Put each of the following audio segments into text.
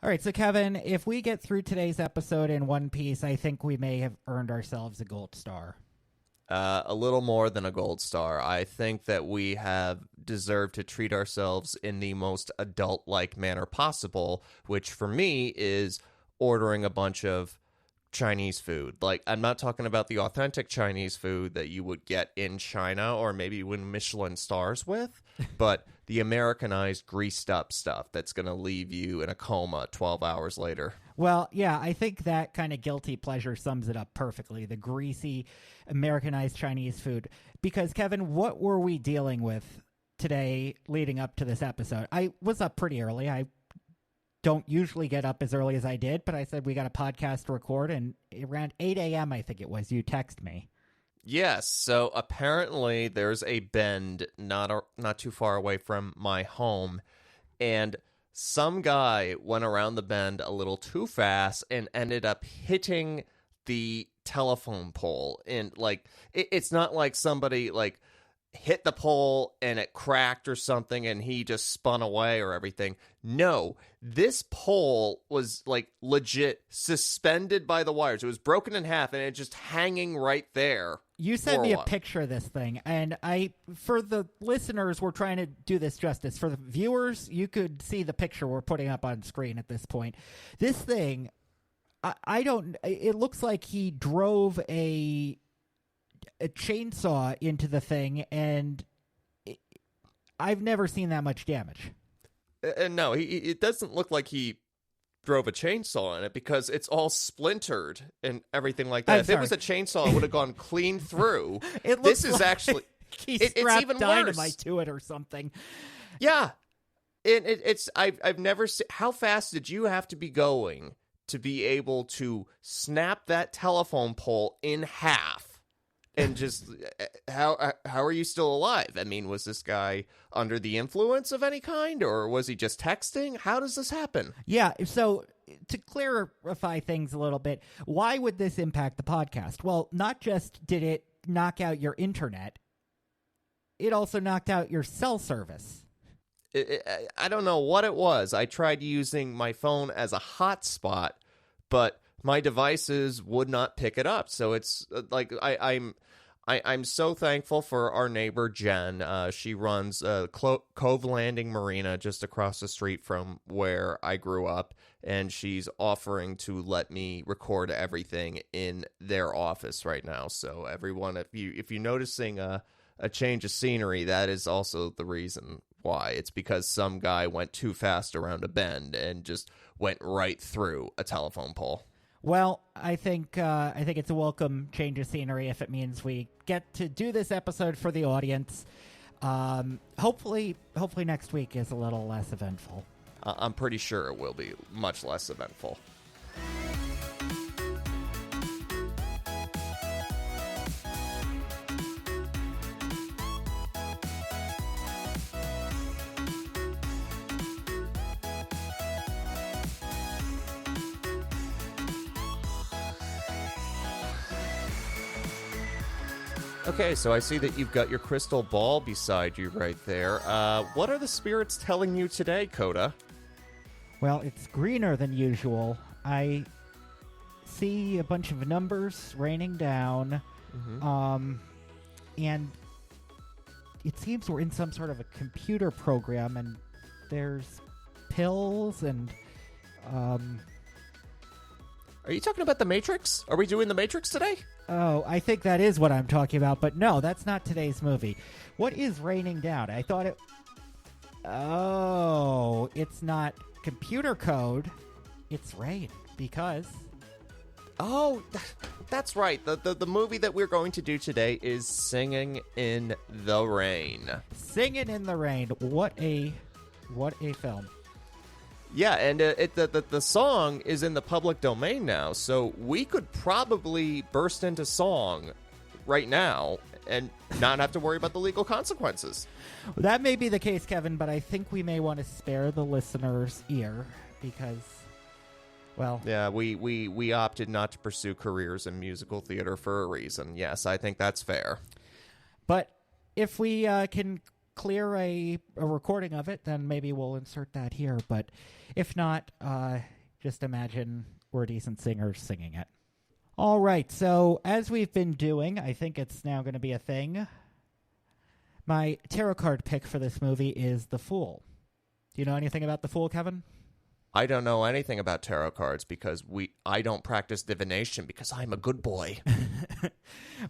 All right, so Kevin, if we get through today's episode in one piece, I think we may have earned ourselves a gold star. A little more than a gold star. I think that we have deserved to treat ourselves in the most adult-like manner possible, which for me is ordering a bunch of Chinese food. Like, I'm not talking about the authentic Chinese food that you would get in China or maybe win Michelin stars with, but the Americanized, greased up stuff that's going to leave you in a coma 12 hours later. Well, yeah, I think that kind of guilty pleasure sums it up perfectly. The greasy, Americanized Chinese food. Because, Kevin, what were we dealing with today leading up to this episode? I was up pretty early. I don't usually get up as early as I did, but I said we got a podcast to record, and around 8 a.m., I think it was, you text me. Yes, so apparently there's a bend not too far away from my home, and some guy went around the bend a little too fast and ended up hitting the telephone pole. And, like, it's not like somebody, like, hit the pole and it cracked or something and he just spun away or everything. No, this pole was, like, legit suspended by the wires. It was broken in half and it just hanging right there. You sent me a picture of this thing, and for the listeners, we're trying to do this justice. For the viewers, you could see the picture we're putting up on screen at this point. This thing, it looks like he drove a chainsaw into the thing, and I've never seen that much damage. No, it doesn't look like he drove a chainsaw in it because it's all splintered and everything like that. If it was a chainsaw, it would have gone clean through. This is actually it's even dynamite worse to it or something. Yeah, I've never seen. How fast did you have to be going to be able to snap that telephone pole in half? And just how are you still alive? I mean, was this guy under the influence of any kind, or was he just texting? How does this happen? Yeah, so to clarify things a little bit, why would this impact the podcast? Well, not just did it knock out your internet, it also knocked out your cell service. I don't know what it was. I tried using my phone as a hotspot, but my devices would not pick it up. So it's like I'm so thankful for our neighbor Jen. She runs Cove Landing Marina just across the street from where I grew up, and she's offering to let me record everything in their office right now. So everyone, if you're noticing a change of scenery, that is also the reason why. It's because some guy went too fast around a bend and just went right through a telephone pole. Well, I think it's a welcome change of scenery if it means we get to do this episode for the audience. Hopefully next week is a little less eventful. I'm pretty sure it will be much less eventful. Okay, so I see that you've got your crystal ball beside you right there. What are the spirits telling you today, Coda? Well, it's greener than usual. I see a bunch of numbers raining down, and it seems we're in some sort of a computer program, and there's pills and... Are you talking about The Matrix? Are we doing The Matrix today? Oh, I think that is what I'm talking about, but no, that's not today's movie. What is raining down? I thought it... Oh, it's not computer code. It's rain, because... Oh, that's right. The movie that we're going to do today is Singing in the Rain. Singin' in the Rain. What a film. Yeah, and the song is in the public domain now, so we could probably burst into song right now and not have to worry about the legal consequences. That may be the case, Kevin, but I think we may want to spare the listener's ear because, well... Yeah, we opted not to pursue careers in musical theater for a reason. Yes, I think that's fair. But if we can clear a recording of it, then maybe we'll insert that here. But if not, just imagine we're decent singers singing it. All right, so as we've been doing, I think it's now going to be a thing. My tarot card pick for this movie is The Fool. Do you know anything about The Fool, Kevin? I don't know anything about tarot cards because I don't practice divination because I'm a good boy.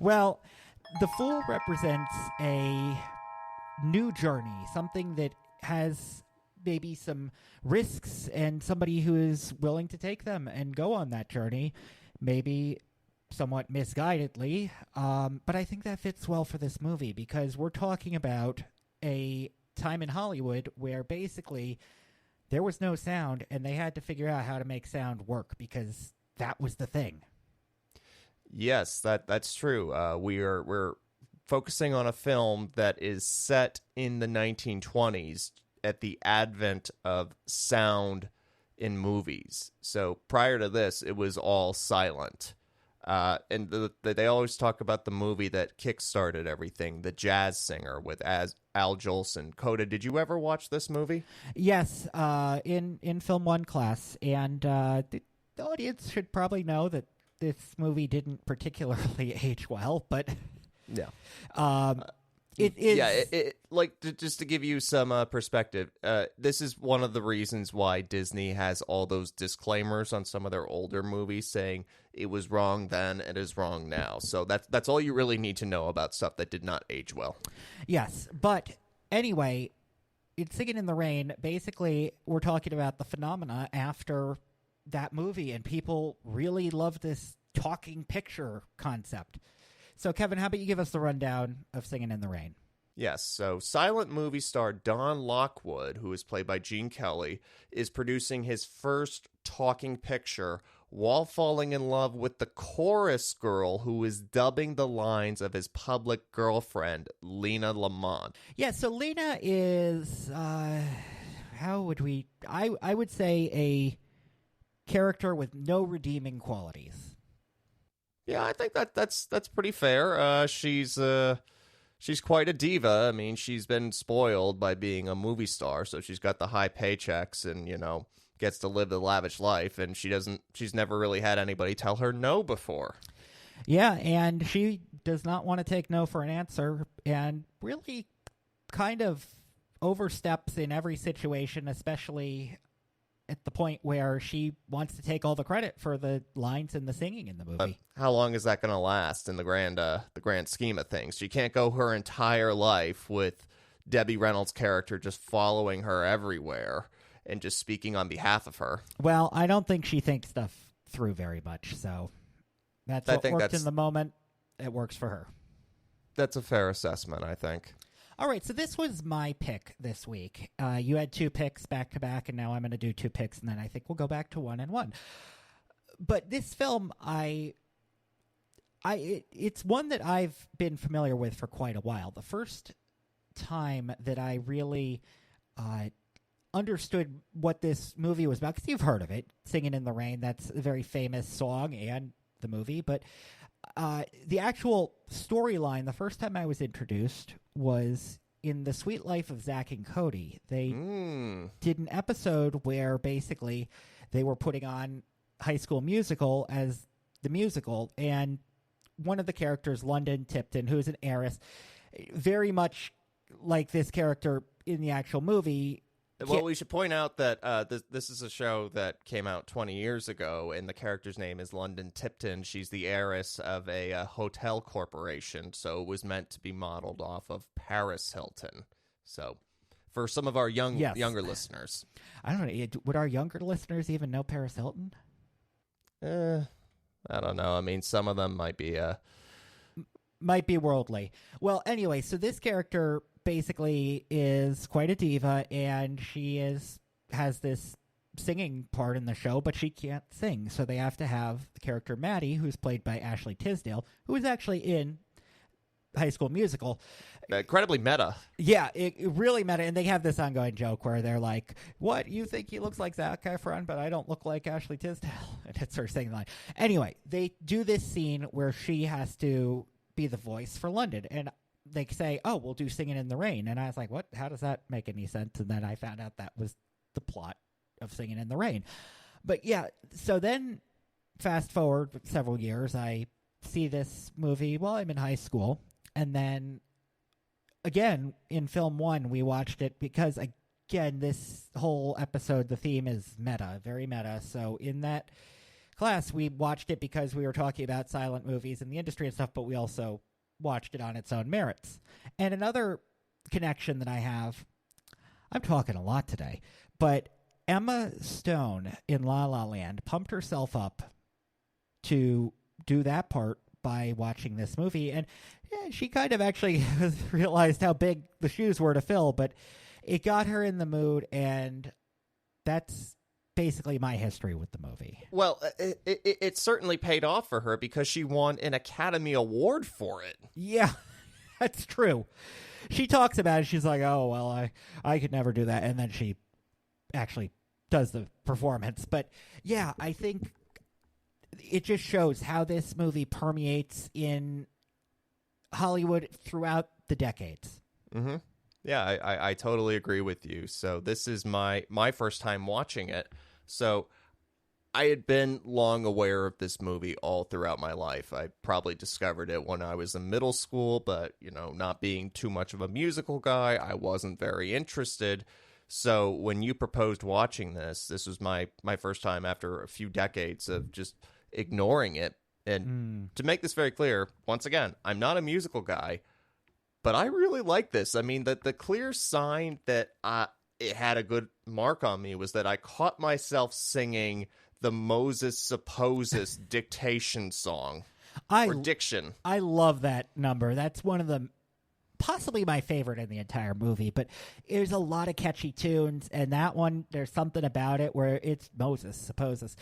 Well, The Fool represents a new journey, something that has maybe some risks and somebody who is willing to take them and go on that journey, maybe somewhat misguidedly. But I think that fits well for this movie because we're talking about a time in Hollywood where basically there was no sound and they had to figure out how to make sound work because that was the thing. Yes, that's true. We're focusing on a film that is set in the 1920s at the advent of sound in movies. So prior to this, it was all silent. And they always talk about the movie that kickstarted everything, The Jazz Singer with Al Jolson. Coda, did you ever watch this movie? Yes, in Film 1 class. And the audience should probably know that this movie didn't particularly age well, but yeah. It is... Yeah, just to give you some perspective, this is one of the reasons why Disney has all those disclaimers on some of their older movies saying it was wrong then, it is wrong now. So that's all you really need to know about stuff that did not age well. Yes, but anyway, in Singin' in the Rain, basically we're talking about the phenomena after that movie, and people really love this talking picture concept. So, Kevin, how about you give us the rundown of Singin' in the Rain? Yes, so silent movie star Don Lockwood, who is played by Gene Kelly, is producing his first talking picture while falling in love with the chorus girl who is dubbing the lines of his public girlfriend, Lena Lamont. Yeah, so Lena is, how would we... I would say a character with no redeeming qualities. Yeah, I think that's pretty fair. She's quite a diva. I mean, she's been spoiled by being a movie star, so she's got the high paychecks and, gets to live the lavish life, and she's never really had anybody tell her no before. Yeah, and she does not want to take no for an answer and really kind of oversteps in every situation, especially at the point where she wants to take all the credit for the lines and the singing in the movie. How long is that going to last in the grand scheme of things? She can't go her entire life with Debbie Reynolds' character just following her everywhere and just speaking on behalf of her. Well, I don't think she thinks stuff through very much, so that's what worked in the moment. It works for her. That's a fair assessment, I think. All right, so this was my pick this week. You had 2 picks back to back, and now I'm going to do 2 picks, and then I think we'll go back to 1 and 1. But this film, it's one that I've been familiar with for quite a while. The first time that I really understood what this movie was about, because you've heard of it, Singin' in the Rain, that's a very famous song and the movie, but the actual storyline, the first time I was introduced was in The Sweet Life of Zack and Cody. They did an episode where basically they were putting on High School Musical as the musical, and one of the characters, London Tipton, who's an heiress, very much like this character in the actual movie. Well, we should point out that this is a show that came out 20 years ago, and the character's name is London Tipton. She's the heiress of a hotel corporation, so it was meant to be modeled off of Paris Hilton. So, for some of our younger listeners. I don't know, would our younger listeners even know Paris Hilton? I don't know. I mean, some of them might be worldly. Well, anyway, so this character basically is quite a diva, and she has this singing part in the show, but she can't sing, so they have to have the character Maddie, who's played by Ashley Tisdale, who is actually in High School Musical. Incredibly meta. Yeah, it really meta, and they have this ongoing joke where they're like, "What, you think he looks like Zac Efron, but I don't look like Ashley Tisdale?" And it's her saying the line. Anyway, they do this scene where she has to be the voice for London, and they say, "Oh, we'll do Singin' in the Rain," and I was like, "What? How does that make any sense?" And then I found out that was the plot of Singin' in the Rain. But yeah, so then fast forward several years, I see this movie while I'm in high school, and then again in film one we watched it because again this whole episode, the theme is meta, very meta. So in that class we watched it because we were talking about silent movies in the industry and stuff, but we also watched it on its own merits. And another connection that I have, I'm talking a lot today, but Emma Stone in La La Land pumped herself up to do that part by watching this movie, and yeah, she kind of actually realized how big the shoes were to fill, but it got her in the mood, and that's basically my history with the movie. Well, it certainly paid off for her because she won an Academy Award for it. Yeah, that's true. She talks about it. She's like, "Oh, well, I could never do that," and then she actually does the performance. But yeah, I think it just shows how this movie permeates in Hollywood throughout the decades. Mm-hmm. Yeah, I totally agree with you. So this is my first time watching it. So I had been long aware of this movie all throughout my life. I probably discovered it when I was in middle school, but, not being too much of a musical guy, I wasn't very interested. So when you proposed watching this was my first time after a few decades of just ignoring it. And to make this very clear, once again, I'm not a musical guy, but I really like this. I mean, the clear sign that it had a good mark on me was that I caught myself singing the Moses Supposes dictation song. Diction. I love that number. That's one of the possibly my favorite in the entire movie, but there's a lot of catchy tunes, and that one, there's something about it where it's Moses Supposes.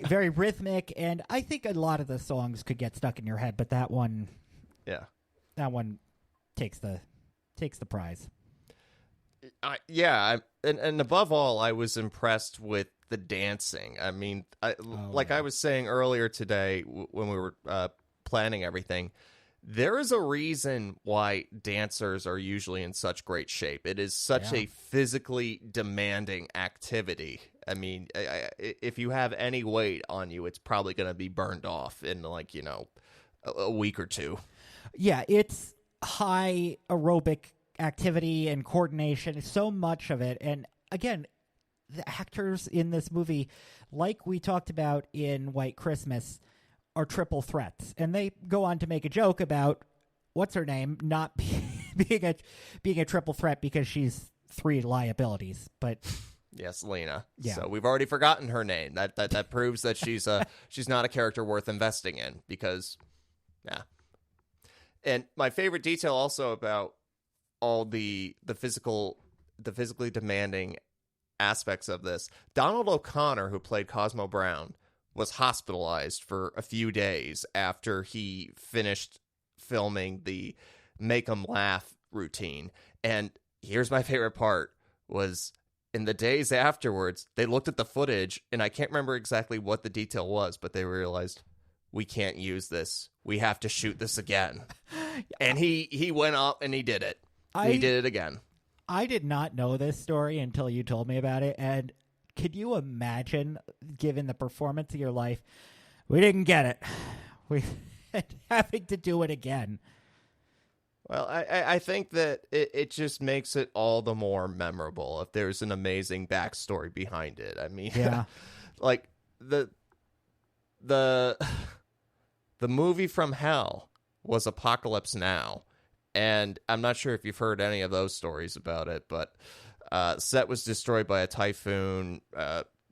Very rhythmic, and I think a lot of the songs could get stuck in your head, but that one takes the prize. And above all, I was impressed with the dancing. I mean, I was saying earlier today when we were planning everything, there is a reason why dancers are usually in such great shape. It is such a physically demanding activity. I mean, if you have any weight on you, it's probably going to be burned off in a week or two. Yeah, it's high aerobic activity and coordination, so much of it. And again, the actors in this movie, like we talked about in White Christmas, are triple threats. And they go on to make a joke about what's her name not being a triple threat because she's three liabilities. But yes, Lena. Yeah. So we've already forgotten her name. That proves that she's not a character worth investing in because And my favorite detail also about all the physically demanding aspects of this, Donald O'Connor, who played Cosmo Brown, was hospitalized for a few days after he finished filming the Make 'em Laugh routine. And here's my favorite part, was in the days afterwards, they looked at the footage, and I can't remember exactly what the detail was, but they realized, we can't use this. We have to shoot this again. And he went up and he did it. He did it again. I did not know this story until you told me about it. And could you imagine, given the performance of your life, we didn't get it. We having to do it again. Well, I think that it just makes it all the more memorable if there's an amazing backstory behind it. I mean, like the movie from hell was Apocalypse Now. And I'm not sure if you've heard any of those stories about it, but set was destroyed by a typhoon.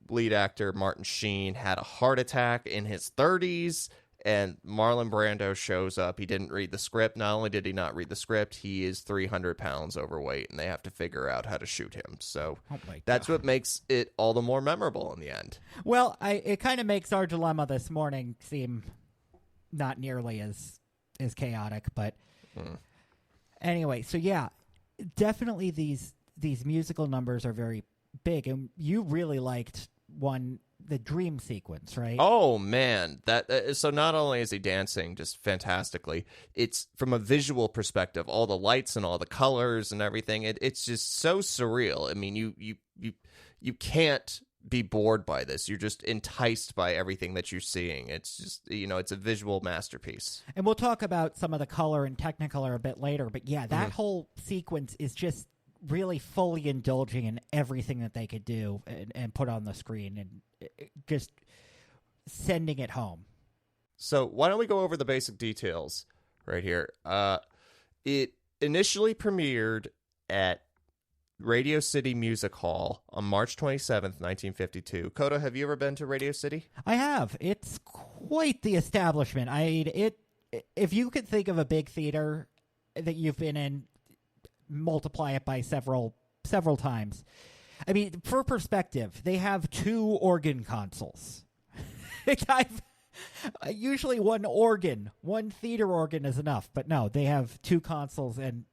Lead actor Martin Sheen had a heart attack in his 30s, and Marlon Brando shows up. He didn't read the script. Not only did he not read the script, he is 300 pounds overweight, and they have to figure out how to shoot him. So that's what makes it all the more memorable in the end. Well, it kind of makes our dilemma this morning seem not nearly as chaotic, but... Anyway, so yeah, definitely these musical numbers are very big, and you really liked one the dream sequence, right? Oh man, that so not only is he dancing just fantastically, it's from a visual perspective, all the lights and all the colors and everything. It's just so surreal. I mean, you can't be bored by this. You're just enticed by everything that you're seeing. It's just, it's a visual masterpiece. And we'll talk about some of the color and Technicolor a bit later, but yeah, that whole sequence is just really fully indulging in everything that they could do and put on the screen and just sending it home. So why don't we go over the basic details right here? It initially premiered at Radio City Music Hall on March 27th, 1952. Coda, have you ever been to Radio City? I have. It's quite the establishment. If you could think of a big theater that you've been in, multiply it by several times. I mean, for perspective, they have 2 organ consoles. Usually one theater organ is enough, but no, they have 2 consoles and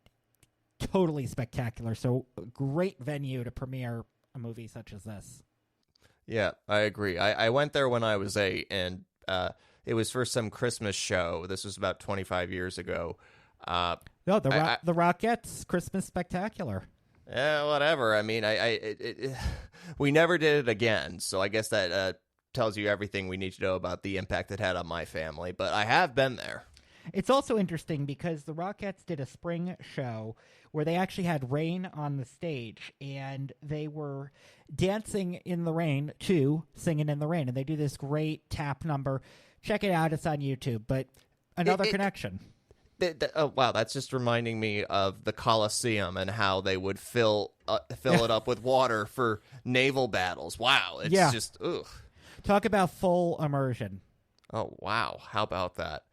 totally spectacular. So great venue to premiere a movie such as this. Yeah, I agree. I went there when I was 8, and it was for some Christmas show. This was about 25 years ago. The Rockettes Christmas Spectacular. Yeah, whatever. I mean, we never did it again, so I guess that tells you everything we need to know about the impact it had on my family. But I have been there. It's also interesting because the Rockettes did a spring show where they actually had rain on the stage, and they were dancing in the rain to Singin' in the Rain, and they do this great tap number. Check it out. It's on YouTube, but another connection. Oh, wow, that's just reminding me of the Colosseum and how they would fill it up with water for naval battles. Wow, it's just, ugh. Talk about full immersion. Oh, wow, how about that?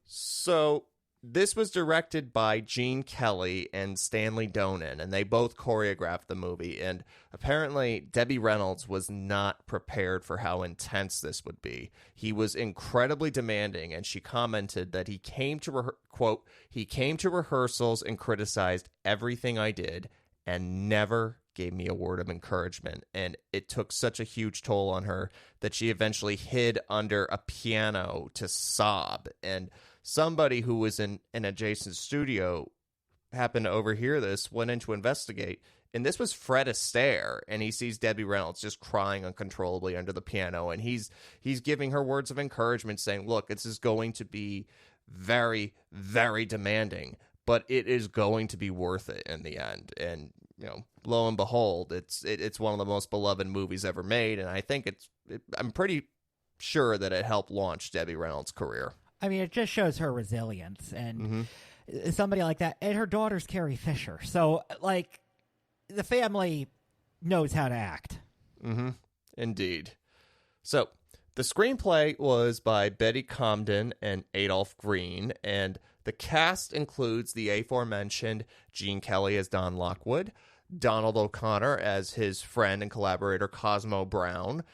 So this was directed by Gene Kelly and Stanley Donen, and they both choreographed the movie. And apparently, Debbie Reynolds was not prepared for how intense this would be. He was incredibly demanding, and she commented that he came to quote, "He came to rehearsals and criticized everything I did, and never gave me a word of encouragement." And it took such a huge toll on her that she eventually hid under a piano to sob. And somebody who was in an adjacent studio happened to overhear this, went in to investigate, and this was Fred Astaire, and he sees Debbie Reynolds just crying uncontrollably under the piano, and he's giving her words of encouragement, saying, look, this is going to be very, very demanding, but it is going to be worth it in the end. And, lo and behold, it's one of the most beloved movies ever made, and I think I'm pretty sure that it helped launch Debbie Reynolds' career. I mean, it just shows her resilience, and somebody like that. And her daughter's Carrie Fisher. So, the family knows how to act. Mm-hmm. Indeed. So, the screenplay was by Betty Comden and Adolph Green, and the cast includes the aforementioned Gene Kelly as Don Lockwood, Donald O'Connor as his friend and collaborator Cosmo Brown.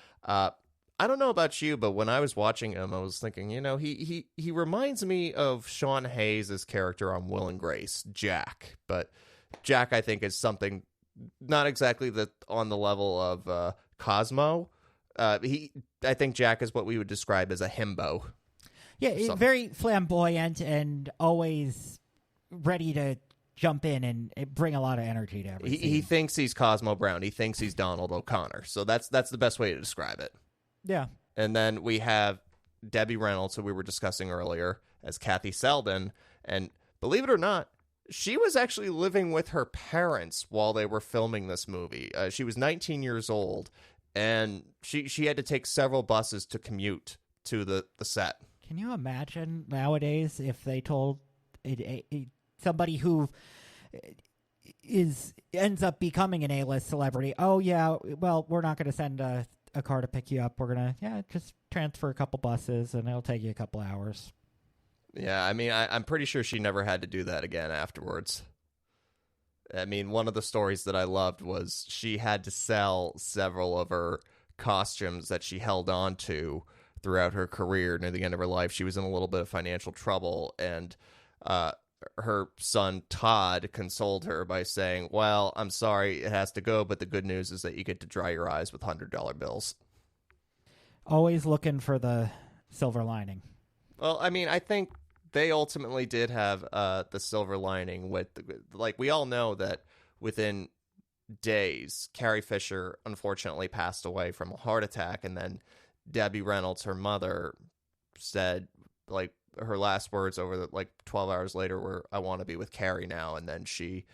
I don't know about you, but when I was watching him, I was thinking, he reminds me of Sean Hayes' character on Will and Grace, Jack. But Jack, I think, is something not exactly on the level of Cosmo. I think Jack is what we would describe as a himbo. Yeah, very flamboyant and always ready to jump in and bring a lot of energy to everything. He thinks he's Cosmo Brown. He thinks he's Donald O'Connor. So that's the best way to describe it. Yeah. And then we have Debbie Reynolds, who we were discussing earlier, as Kathy Selden. And believe it or not, she was actually living with her parents while they were filming this movie. She was 19 years old, and she had to take several buses to commute to the set. Can you imagine nowadays if they told somebody who ends up becoming an A-list celebrity, oh, yeah, well, we're not going to send a car to pick you up. We're going to, just transfer a couple buses, and it'll take you a couple hours. Yeah, I mean, I'm pretty sure she never had to do that again afterwards. I mean, one of the stories that I loved was she had to sell several of her costumes that she held on to throughout her career. Near the end of her life, she was in a little bit of financial trouble, and her son Todd consoled her by saying, well, I'm sorry it has to go, but the good news is that you get to dry your eyes with $100 bills. Always looking for the silver lining. Well, I mean, I think they ultimately did have the silver lining with, like, we all know that within days, Carrie Fisher unfortunately passed away from a heart attack, and then Debbie Reynolds, her mother, said, like, her last words over 12 hours later were, "I want to be with Carrie now," and then she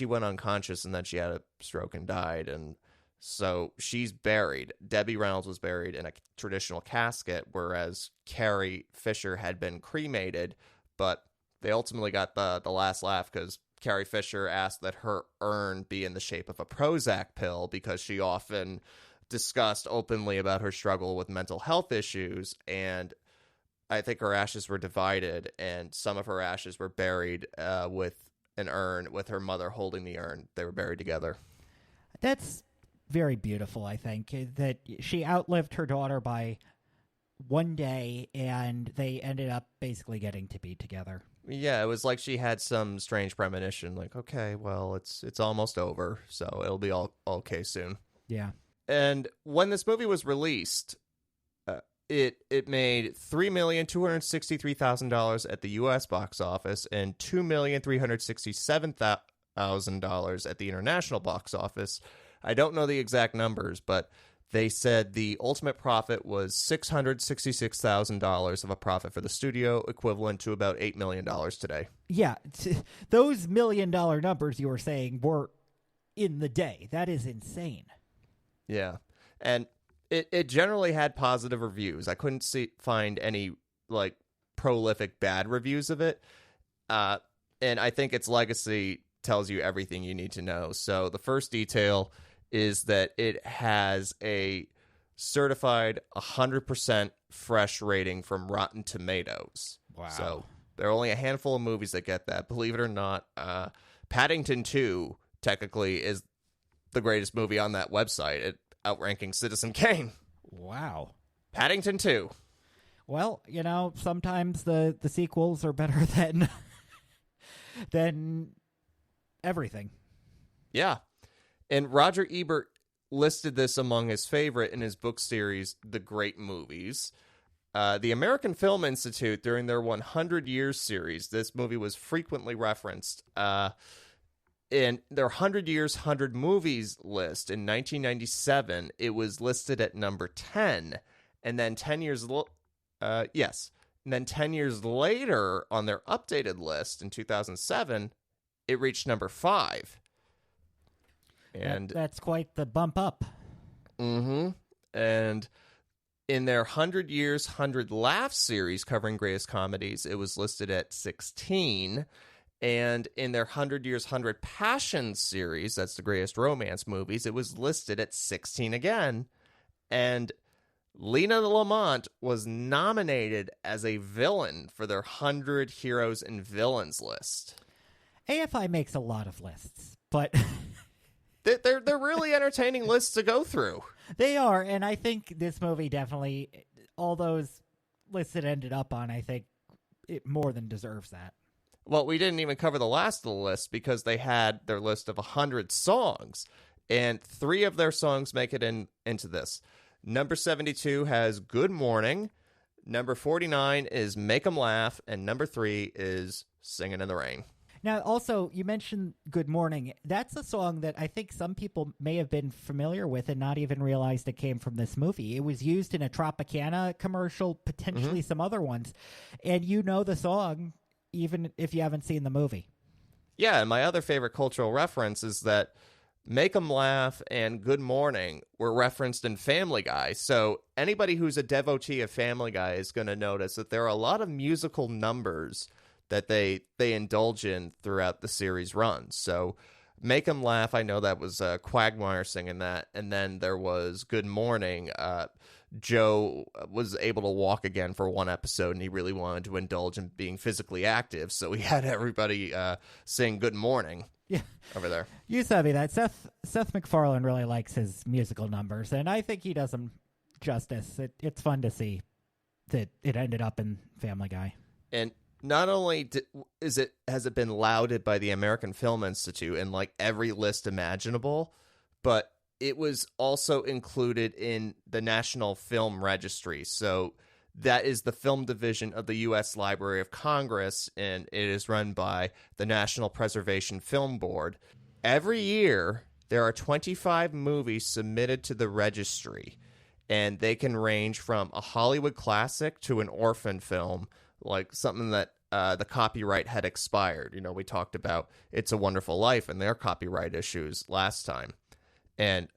went unconscious, and then she had a stroke and died, and so she's buried. Debbie Reynolds was buried in a traditional casket, whereas Carrie Fisher had been cremated, but they ultimately got the last laugh because Carrie Fisher asked that her urn be in the shape of a Prozac pill because she often discussed openly about her struggle with mental health issues, and I think her ashes were divided, and some of her ashes were buried with an urn, with her mother holding the urn. They were buried together. That's very beautiful, I think, that she outlived her daughter by one day, and they ended up basically getting to be together. Yeah, it was like she had some strange premonition, like, okay, well, it's almost over, so it'll be all okay soon. Yeah. And when this movie was released, it made $3,263,000 at the U.S. box office and $2,367,000 at the international box office. I don't know the exact numbers, but they said the ultimate profit was $666,000 of a profit for the studio, equivalent to about $8 million today. Yeah, those $1 million numbers you were saying were in the day. That is insane. Yeah, and it generally had positive reviews. I couldn't find any like prolific bad reviews of it, and I think its legacy tells you everything you need to know. So the first detail is that it has a certified 100% fresh rating from Rotten Tomatoes. Wow. So there are only a handful of movies that get that. Believe it or not, Paddington 2 technically is the greatest movie on that website, it outranking Citizen Kane. Wow. Paddington 2. Well, sometimes the sequels are better than everything. Yeah. And Roger Ebert listed this among his favorite in his book series, The Great Movies. The American Film Institute, during their 100 Years series, this movie was frequently referenced. In their 100 Years, 100 Movies list in 1997, it was listed at number 10. And then 10 years And then 10 years later, on their updated list in 2007, it reached number 5. And that's quite the bump up. Mm-hmm. And in their 100 Years, 100 Laughs series covering greatest comedies, it was listed at 16. And in their 100 Years, 100 Passions series, that's the greatest romance movies, it was listed at 16 again. And Lena Lamont was nominated as a villain for their 100 Heroes and Villains list. AFI makes a lot of lists, but They're really entertaining lists to go through. They are, and I think this movie definitely, all those lists it ended up on, I think it more than deserves that. Well, we didn't even cover the last of the list because they had their list of 100 songs, and 3 of their songs make it into this. Number 72 has Good Morning, number 49 is Make 'Em Laugh, and number 3 is Singin' in the Rain. Now, also, you mentioned Good Morning. That's a song that I think some people may have been familiar with and not even realized it came from this movie. It was used in a Tropicana commercial, potentially some other ones. And you know the song, even if you haven't seen the movie. Yeah, and my other favorite cultural reference is that Make 'Em Laugh and Good Morning were referenced in Family Guy. So anybody who's a devotee of Family Guy is going to notice that there are a lot of musical numbers that they indulge in throughout the series run. So Make 'Em Laugh, I know that was Quagmire singing that. And then there was Good Morning. Joe was able to walk again for one episode, and he really wanted to indulge in being physically active. So he had everybody sing Good Morning over there. You said me that. Seth MacFarlane really likes his musical numbers, and I think he does them justice. It's fun to see that it ended up in Family Guy. And not only has it been lauded by the American Film Institute in like every list imaginable, but it was also included in the National Film Registry. So that is the film division of the U.S. Library of Congress, and it is run by the National Preservation Film Board. Every year, there are 25 movies submitted to the registry, and they can range from a Hollywood classic to an orphan film, like something that the copyright had expired. You know, we talked about It's a Wonderful Life and their copyright issues last time. And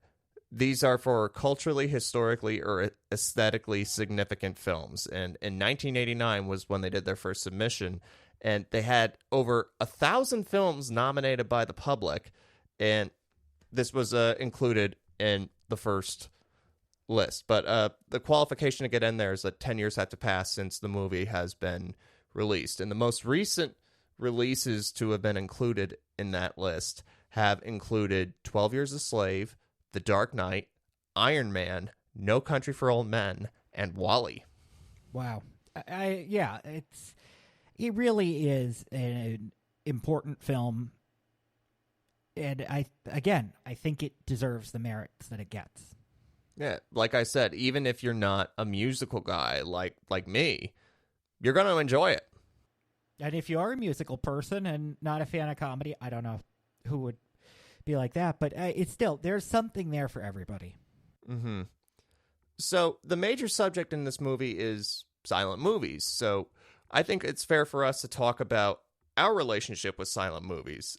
these are for culturally, historically, or aesthetically significant films. And in 1989 was when they did their first submission. And they had over 1,000 films nominated by the public. And this was included in the first list. But the qualification to get in there is that 10 years have to pass since the movie has been released. And the most recent releases to have been included in that list have included 12 Years a Slave, The Dark Knight, Iron Man, No Country for Old Men, and WALL-E. Wow. Yeah, it really is an important film, and I think it deserves the merits that it gets. Yeah, like I said, even if you're not a musical guy like me, you're going to enjoy it. And if you are a musical person and not a fan of comedy, I don't know who would be like that, but it's still, there's something there for everybody. Mm-hmm. So the major subject in this movie is silent movies. So I think it's fair for us to talk about our relationship with silent movies.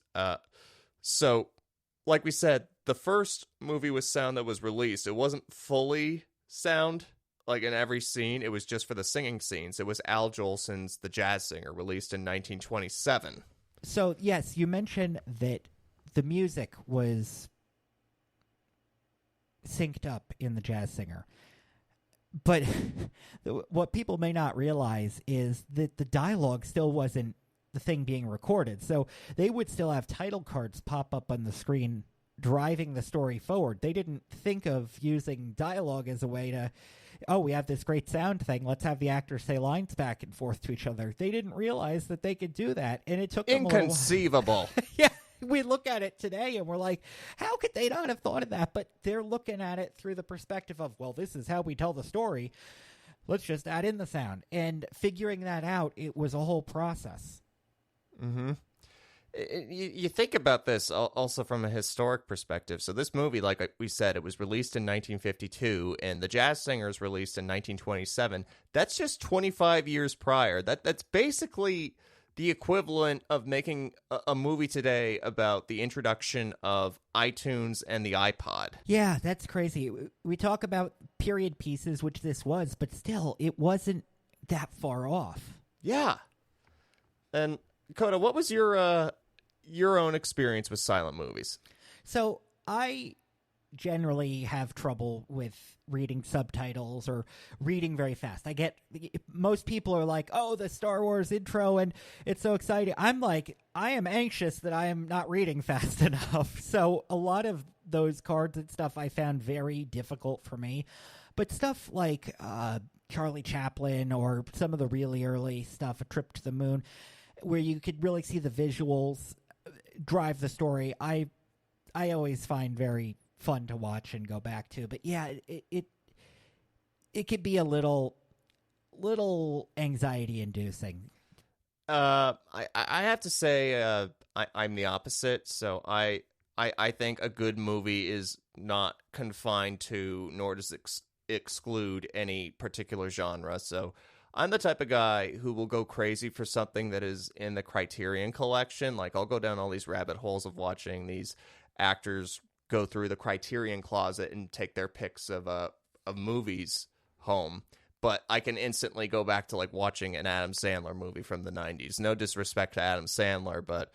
So like we said, the first movie with sound that was released, it wasn't fully sound, like in every scene. It was just for the singing scenes. It was Al Jolson's The Jazz Singer, released in 1927. So yes, you mentioned that the music was synced up in The Jazz Singer. But what people may not realize is that the dialogue still wasn't the thing being recorded. So they would still have title cards pop up on the screen driving the story forward. They didn't think of using dialogue as a way to, oh, we have this great sound thing, let's have the actors say lines back and forth to each other. They didn't realize that they could do that, and it took them inconceivable. Yeah. We look at it today and we're like, how could they not have thought of that? But they're looking at it through the perspective of, well, this is how we tell the story. Let's just add in the sound. And figuring that out, it was a whole process. Mm-hmm. You think about this also from a historic perspective. So this movie, like we said, it was released in 1952, and The Jazz Singer is released in 1927. That's just 25 years prior. That's basically the equivalent of making a movie today about the introduction of iTunes and the iPod. Yeah, that's crazy. We talk about period pieces, which this was, but still, it wasn't that far off. Yeah. And Coda, what was your own experience with silent movies? So I generally have trouble with reading subtitles or reading very fast. Most people are like, oh, the Star Wars intro and it's so exciting. I'm like, I am anxious that I am not reading fast enough. So a lot of those cards and stuff I found very difficult for me. But stuff like Charlie Chaplin or some of the really early stuff, A Trip to the Moon, where you could really see the visuals drive the story, I always find very fun to watch and go back to. But yeah, it could be a little anxiety inducing. I have to say I'm the opposite. So I think a good movie is not confined to, nor does it exclude any particular genre. So I'm the type of guy who will go crazy for something that is in the Criterion collection. Like, I'll go down all these rabbit holes of watching these actors go through the Criterion closet and take their picks of movies home. But I can instantly go back to, like, watching an Adam Sandler movie from the 90s. No disrespect to Adam Sandler, but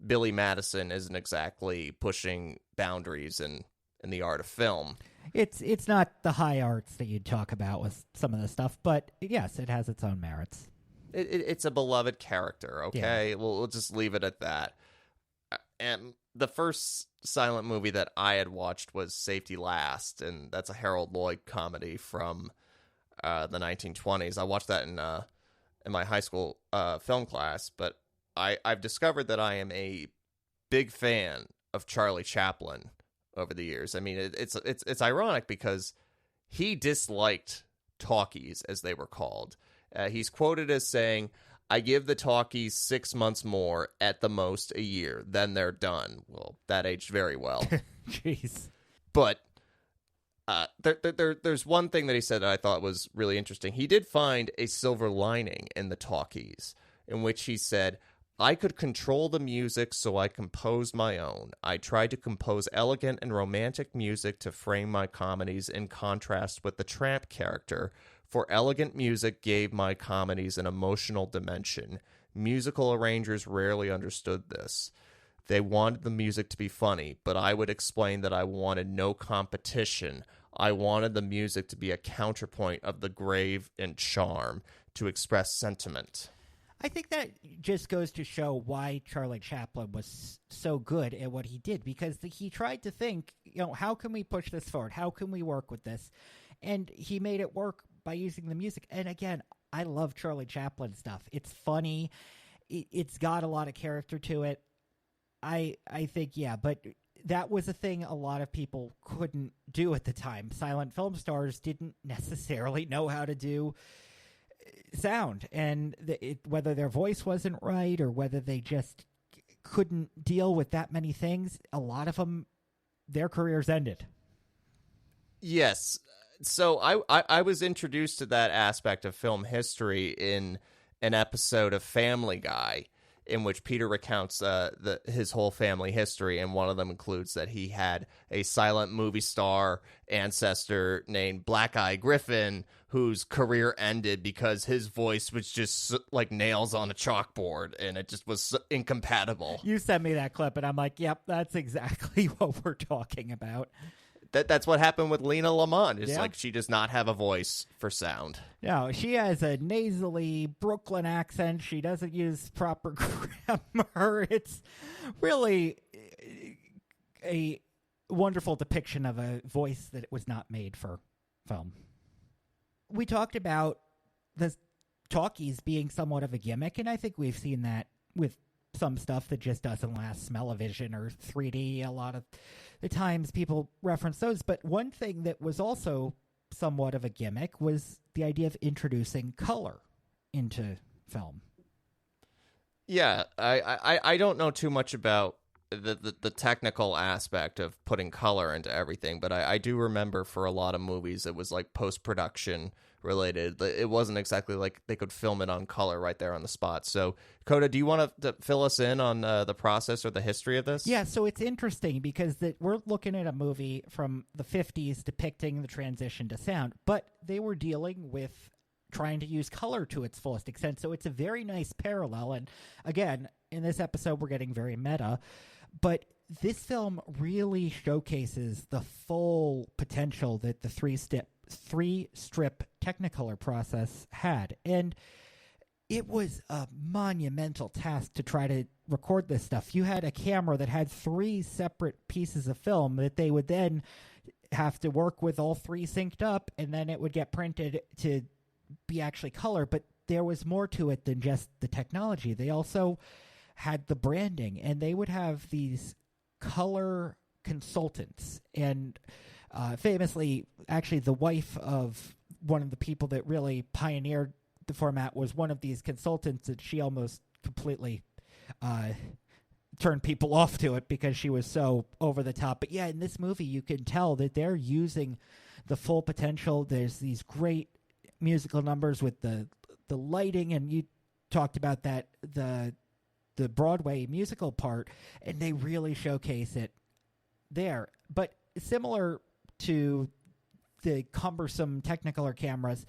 Billy Madison isn't exactly pushing boundaries in the art of film. It's not the high arts that you'd talk about with some of the stuff, but yes, it has its own merits. It's a beloved character, okay? Yeah. We'll just leave it at that. And the first silent movie that I had watched was Safety Last, and that's a Harold Lloyd comedy from the 1920s. I watched that in my high school film class, but I've discovered that I am a big fan of Charlie Chaplin over the years. I mean, it's ironic because he disliked talkies, as they were called. He's quoted as saying, "I give the talkies 6 months more, at the most a year, then they're done." Well, that aged very well. Jeez. But there's one thing that he said that I thought was really interesting. He did find a silver lining in the talkies, in which he said, "I could control the music, so I composed my own. I tried to compose elegant and romantic music to frame my comedies in contrast with the tramp character, for elegant music gave my comedies an emotional dimension. Musical arrangers rarely understood this. They wanted the music to be funny, but I would explain that I wanted no competition. I wanted the music to be a counterpoint of the grave and charm, to express sentiment." I think that just goes to show why Charlie Chaplin was so good at what he did, because he tried to think, how can we push this forward? How can we work with this? And he made it work by using the music. And again, I love Charlie Chaplin stuff. It's funny. It's got a lot of character to it. I think, yeah, but that was a thing a lot of people couldn't do at the time. Silent film stars didn't necessarily know how to do sound, and whether their voice wasn't right or whether they just couldn't deal with that many things, a lot of them, their careers ended. Yes. So I was introduced to that aspect of film history in an episode of Family Guy, in which Peter recounts his whole family history, and one of them includes that he had a silent movie star ancestor named Black Eye Griffin, whose career ended because his voice was just like nails on a chalkboard, and it just was incompatible. You sent me that clip, and I'm like, yep, that's exactly what we're talking about. That's what happened with Lena Lamont. It's like she does not have a voice for sound. No, she has a nasally Brooklyn accent. She doesn't use proper grammar. It's really a wonderful depiction of a voice that was not made for film. We talked about the talkies being somewhat of a gimmick, and I think we've seen that with some stuff that just doesn't last. Smell-O-Vision or 3D, a lot of the times people reference those. But one thing that was also somewhat of a gimmick was the idea of introducing color into film. Yeah, I don't know too much about the technical aspect of putting color into everything, but I do remember for a lot of movies it was like post-production related. It wasn't exactly like they could film it on color right there on the spot. So, Coda, do you want to fill us in on the process or the history of this? Yeah, so it's interesting because we're looking at a movie from the 50s depicting the transition to sound, but they were dealing with trying to use color to its fullest extent. So it's a very nice parallel. And again, in this episode, we're getting very meta, but this film really showcases the full potential that the three-strip Technicolor process had. And it was a monumental task to try to record this stuff. You had a camera that had 3 separate pieces of film that they would then have to work with all 3 synced up, and then it would get printed to be actually color. But there was more to it than just the technology. They also had the branding, and they would have these color consultants. And famously, actually, the wife of one of the people that really pioneered the format was one of these consultants, that she almost completely turned people off to it because she was so over the top. But yeah, in this movie, you can tell that they're using the full potential. There's these great musical numbers with the lighting, and you talked about that, the Broadway musical part, and they really showcase it there. But similar to the cumbersome Technicolor cameras,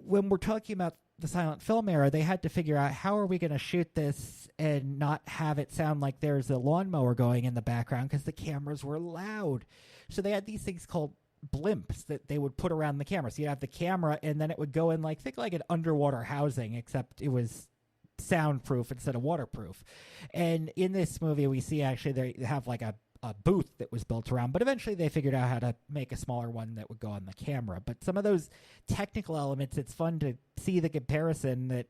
when we're talking about the silent film era, they had to figure out, how are we going to shoot this and not have it sound like there's a lawnmower going in the background, because the cameras were loud. So they had these things called blimps that they would put around the camera. So you'd have the camera, and then it would go in think like an underwater housing, except it was soundproof instead of waterproof. And in this movie, we see actually they have like a booth that was built around, but eventually they figured out how to make a smaller one that would go on the camera. But some of those technical elements, it's fun to see the comparison, that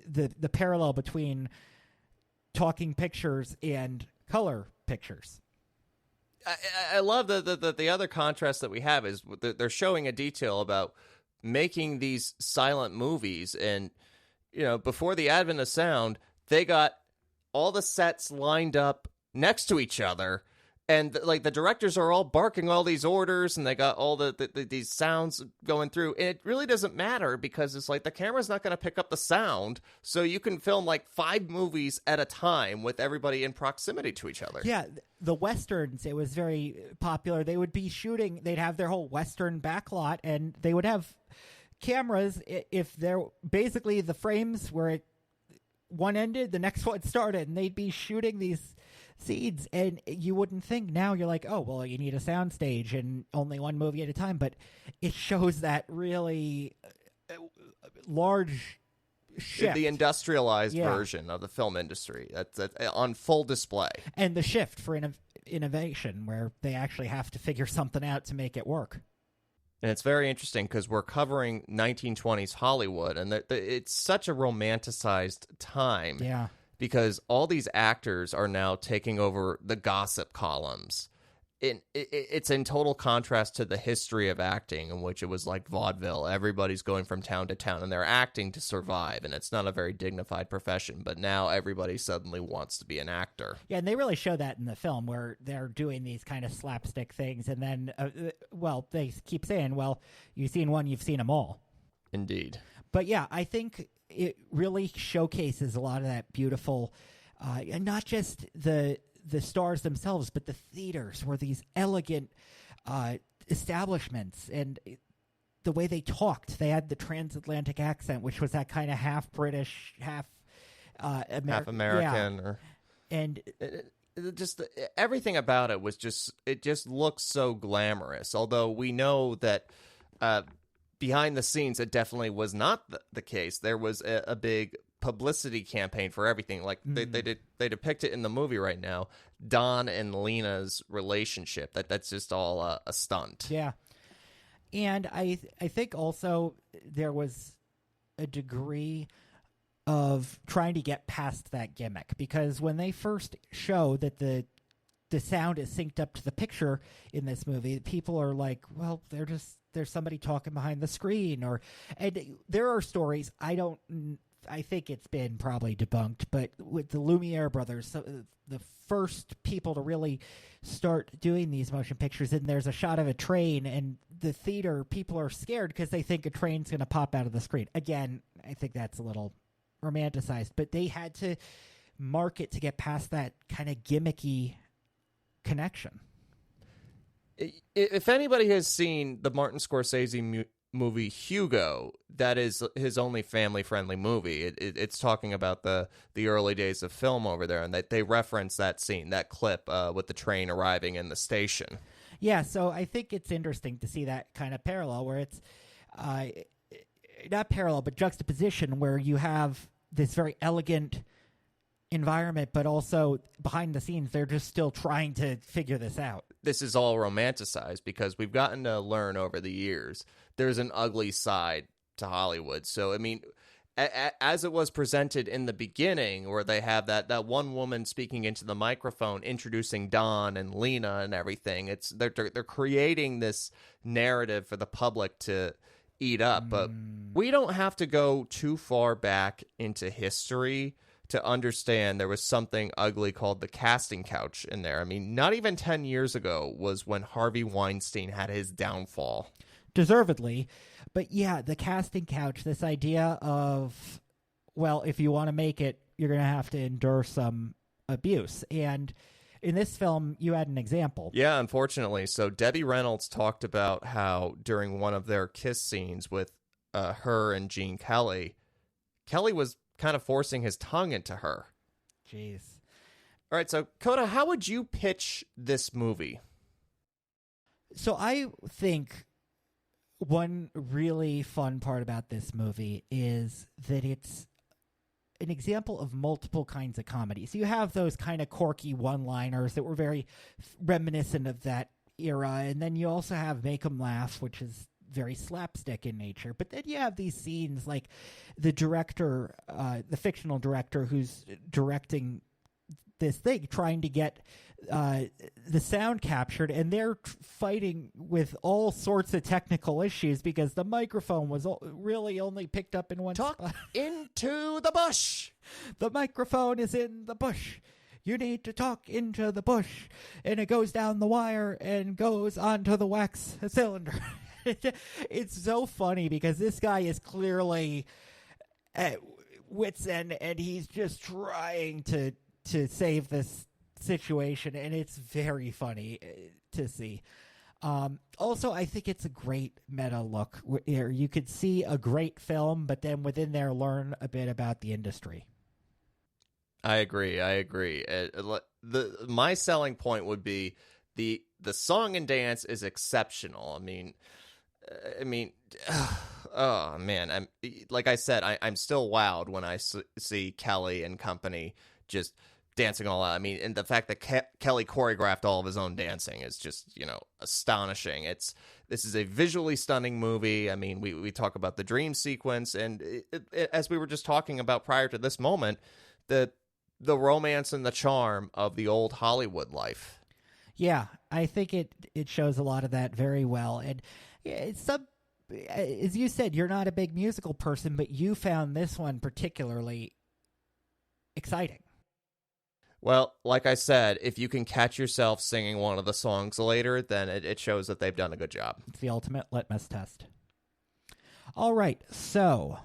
the parallel between talking pictures and color pictures. I love the other contrast that we have is they're showing a detail about making these silent movies. And, before the advent of sound, they got all the sets lined up next to each other. And like the directors are all barking all these orders, and they got all these sounds going through. And it really doesn't matter because it's like the camera's not going to pick up the sound, so you can film like 5 movies at a time with everybody in proximity to each other. Yeah, the westerns, it was very popular. They would be shooting; they'd have their whole western backlot, and they would have cameras. If they're basically the frames where one ended, the next one started, and they'd be shooting these scenes, and you wouldn't think. Now you're like, oh well, you need a sound stage and only one movie at a time, but it shows that really large shift, the industrialized version of the film industry that's on full display, and the shift for innovation where they actually have to figure something out to make it work. And it's very interesting because we're covering 1920s Hollywood, and it's such a romanticized time. Yeah. Because all these actors are now taking over the gossip columns. It's in total contrast to the history of acting, in which it was like vaudeville. Everybody's going from town to town, and they're acting to survive, and it's not a very dignified profession. But now everybody suddenly wants to be an actor. Yeah, and they really show that in the film, where they're doing these kind of slapstick things, and then, they keep saying, well, you've seen one, you've seen them all. Indeed. But yeah, I think it really showcases a lot of that beautiful, and not just the stars themselves, but the theaters were these elegant establishments, and the way they talked. They had the transatlantic accent, which was that kind of half British, half American, yeah. And just everything about it was it just looks so glamorous. Although we know that behind the scenes, it definitely was not the case. There was a big publicity campaign for everything. Like they depict it in the movie right now. Don and Lena's relationship. That's just all a stunt. Yeah, and I think also there was a degree of trying to get past that gimmick, because when they first show that the sound is synced up to the picture in this movie, people are like, well, there's somebody talking behind the screen, and there are stories. I think it's been probably debunked, but with the Lumiere brothers, the first people to really start doing these motion pictures, and there's a shot of a train, and the theater people are scared because they think a train's going to pop out of the screen. Again, I think that's a little romanticized, but they had to market to get past that kind of gimmicky connection. If anybody has seen the Martin Scorsese movie Hugo, that is his only family-friendly movie. It's talking about the early days of film over there, and that they reference that scene, that clip with the train arriving in the station. Yeah, so I think it's interesting to see that kind of parallel where it's not parallel, but juxtaposition, where you have this very elegant environment, but also behind the scenes, they're just still trying to figure this out. This is all romanticized because we've gotten to learn over the years there's an ugly side to Hollywood. So, I mean, as it was presented in the beginning, where they have that one woman speaking into the microphone, introducing Don and Lena and everything, they're creating this narrative for the public to eat up. But we don't have to go too far back into history to understand there was something ugly called the casting couch in there. I mean, not even 10 years ago was when Harvey Weinstein had his downfall. Deservedly. But yeah, the casting couch, this idea of, well, if you want to make it, you're going to have to endure some abuse. And in this film, you had an example. Yeah, unfortunately. So Debbie Reynolds talked about how during one of their kiss scenes with her and Gene Kelly, Kelly was kind of forcing his tongue into her. Jeez. All right, so Coda, how would you pitch this movie? So I think one really fun part about this movie is that it's an example of multiple kinds of comedy. So you have those kind of quirky one-liners that were very reminiscent of that era, and then you also have Make 'em Laugh, which is very slapstick in nature. But then you have these scenes like the director, the fictional director who's directing this thing trying to get the sound captured, and they're fighting with all sorts of technical issues because the microphone was really only picked up in one Talk spot. into the bush. The microphone is in the bush. You need to talk into the bush. And it goes down the wire and goes onto the wax cylinder. It's so funny because this guy is clearly at wit's end, and he's just trying to save this situation, and it's very funny to see. Also, I think it's a great meta look where you could see a great film, but then within there learn a bit about the industry. I agree. My selling point would be the song and dance is exceptional. I mean, oh man, like I said, I'm still wowed when I see Kelly and company just dancing all out. I mean, and the fact that Kelly choreographed all of his own dancing is just, astonishing. This is a visually stunning movie. I mean, we talk about the dream sequence, and as we were just talking about prior to this moment, the romance and the charm of the old Hollywood life. Yeah, I think it shows a lot of that very well. And it's as you said, you're not a big musical person, but you found this one particularly exciting. Well, like I said, if you can catch yourself singing one of the songs later, then it shows that they've done a good job. It's the ultimate litmus test. All right, so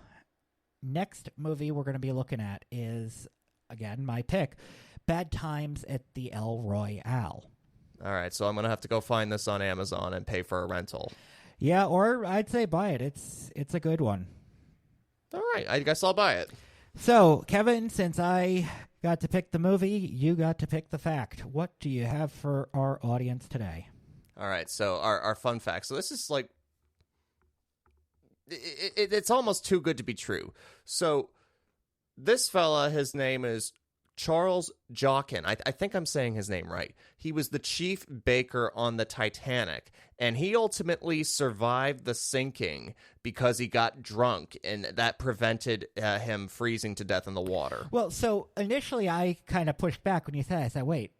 next movie we're going to be looking at is, again, my pick, Bad Times at the El Royale. All right, so I'm going to have to go find this on Amazon and pay for a rental. Yeah, or I'd say buy it. It's a good one. All right, I guess I'll buy it. So, Kevin, since I got to pick the movie, you got to pick the fact. What do you have for our audience today? All right, so our fun fact. So this is like, it's almost too good to be true. So this fella, his name is Charles Jockin. I think I'm saying his name right. He was the chief baker on the Titanic, and he ultimately survived the sinking because he got drunk, and that prevented him freezing to death in the water. Well, so initially I kind of pushed back when you said that. I said, wait,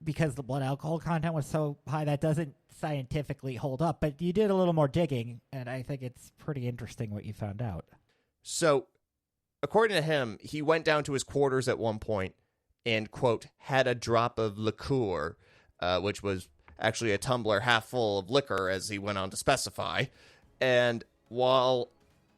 because the blood alcohol content was so high, that doesn't scientifically hold up. But you did a little more digging, and I think it's pretty interesting what you found out. So, according to him, he went down to his quarters at one point and, quote, had a drop of liqueur, which was actually a tumbler half full of liquor, as he went on to specify. And while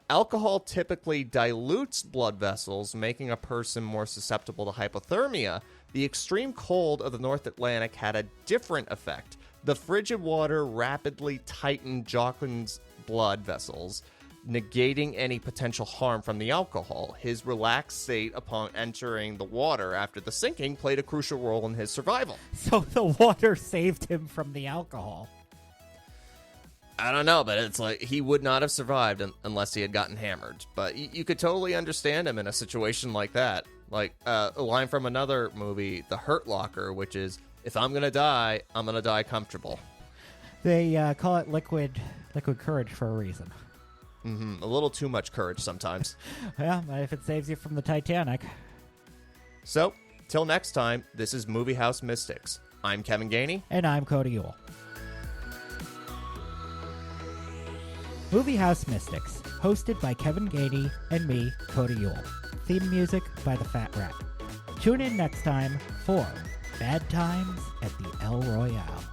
alcohol typically dilutes blood vessels, making a person more susceptible to hypothermia, the extreme cold of the North Atlantic had a different effect. The frigid water rapidly tightened Jockin's blood vessels, negating any potential harm from the alcohol. His relaxed state upon entering the water after the sinking played a crucial role in his survival. So the water saved him from the alcohol. I don't know, but it's like he would not have survived unless he had gotten hammered. But you could totally understand him in a situation like that. Like a line from another movie, The Hurt Locker, which is, if I'm going to die, I'm going to die comfortable. They call it liquid courage for a reason. Mm-hmm. A little too much courage sometimes. Yeah, if it saves you from the Titanic. So, till next time, this is Movie House Mystics. I'm Kevin Gainey. And I'm Cody Ewell. Movie House Mystics, hosted by Kevin Gainey and me, Cody Ewell. Theme music by The Fat Rat. Tune in next time for Bad Times at the El Royale.